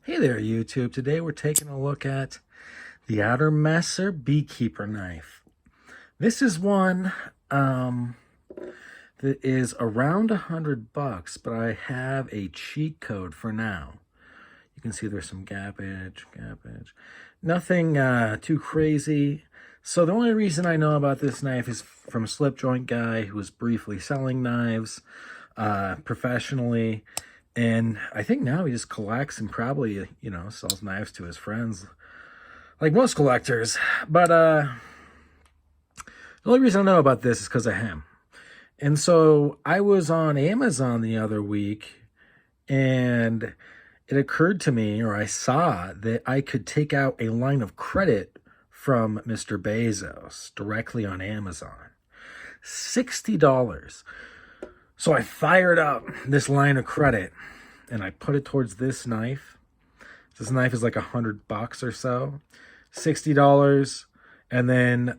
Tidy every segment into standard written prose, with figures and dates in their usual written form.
Hey there, YouTube. Today we're taking a look at the Otter-Messer Beekeeper knife. This is one that is around $100, but I have a cheat code for now. You can see there's some gap edge. Nothing too crazy. So the only reason I know about this knife is from a slipjoint guy who was briefly selling knives professionally. And I think now he just collects and probably, sells knives to his friends, like most collectors. But the only reason I know about this is because of him. And so I was on Amazon the other week, and it occurred to me, or I saw, that I could take out a line of credit from Mr. Bezos directly on Amazon. $60. So I fired up this line of credit and I put it towards this knife. This knife is like $100 or so, $60. And then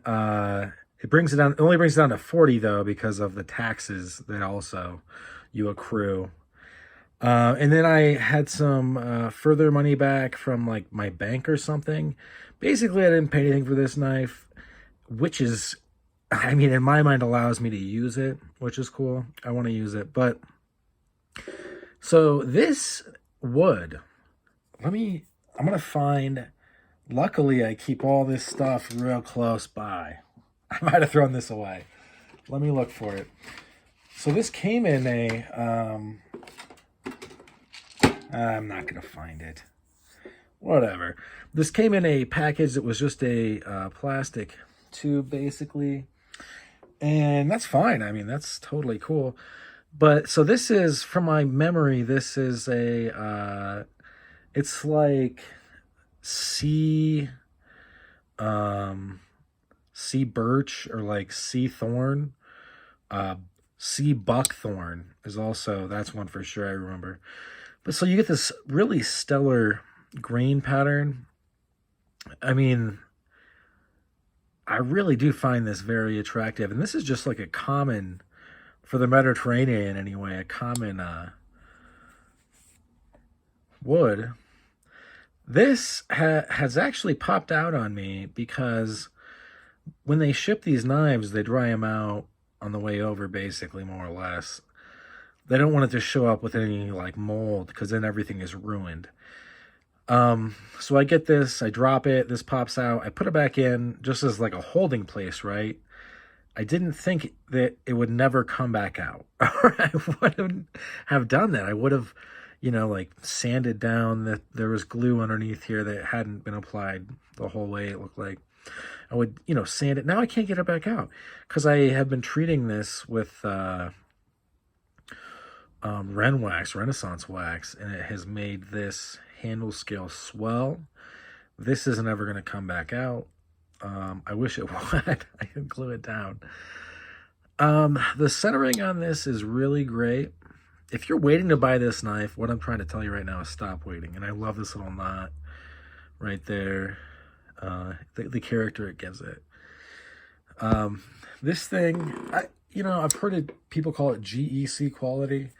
it brings it down. It only brings it down to 40 though, because of the taxes that also you accrue. And then I had some further money back from like my bank or something. Basically, I didn't pay anything for this knife, which is, I mean, in my mind, allows me to use it, which is cool. I want to use it. But so this wood, I'm going to find, luckily I keep all this stuff real close by. I might have thrown this away. Let me look for it. So this came in a, I'm not going to find it. Whatever. This came in a package that was just a plastic tube, basically. And that's fine. I mean, that's totally cool. But so this is, from my memory, this is a, it's like sea birch, or like sea thorn. Sea buckthorn is also, that's one for sure I remember. But so you get this really stellar grain pattern. I mean, I really do find this very attractive. And this is just like a common, for the Mediterranean anyway, a common wood. This has actually popped out on me because when they ship these knives, they dry them out on the way over, basically, more or less. They don't want it to show up with any like mold, because then everything is ruined. So I get this, I drop it, this pops out, I put it back in just as like a holding place, right? I didn't think that it would never come back out. Or I wouldn't have done that. I would have, like sanded down that there was glue underneath here that hadn't been applied the whole way, it looked like. I would, sand it. Now I can't get it back out because I have been treating this with Renaissance wax, and it has made this handle scale swell. This isn't ever going to come back out. I wish it would. I can glue it down. The centering on this is really great. If you're waiting to buy this knife, what I'm trying to tell you right now is stop waiting. And I love this little knot right there. The character it gives it. This thing, I've heard people call it GEC quality.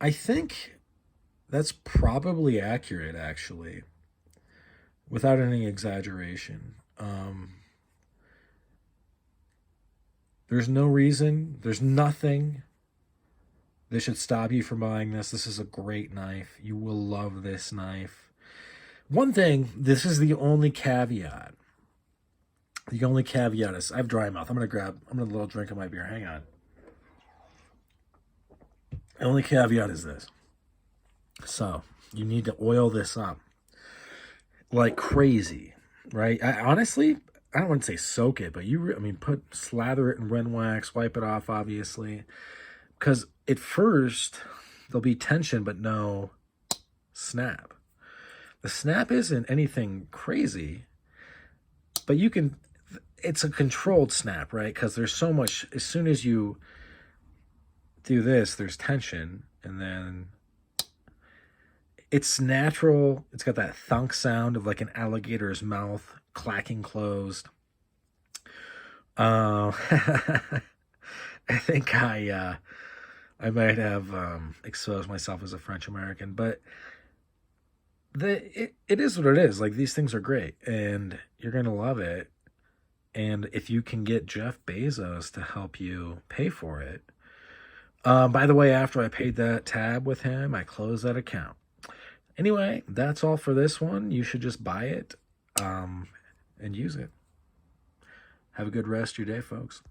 I think that's probably accurate, actually, without any exaggeration. There's no reason, there's nothing that should stop you from buying this. This is a great knife. You will love this knife. One thing, this is the only caveat. The only caveat is I have dry mouth. I'm going to a little drink of my beer. Hang on. The only caveat is this. So you need to oil this up like crazy, right? Honestly, I don't want to say soak it, but slather it in Ren wax, wipe it off, obviously, because at first there'll be tension, but no snap. The snap isn't anything crazy, but it's a controlled snap, right? Because there's so much, as soon as you do this, there's tension, and then it's natural. It's got that thunk sound of like an alligator's mouth clacking closed. I think I might have exposed myself as a French American, but it is what it is. Like, these things are great, and you're gonna love it. And if you can get Jeff Bezos to help you pay for it, by the way, after I paid that tab with him, I closed that account. Anyway, that's all for this one. You should just buy it and use it. Have a good rest of your day, folks.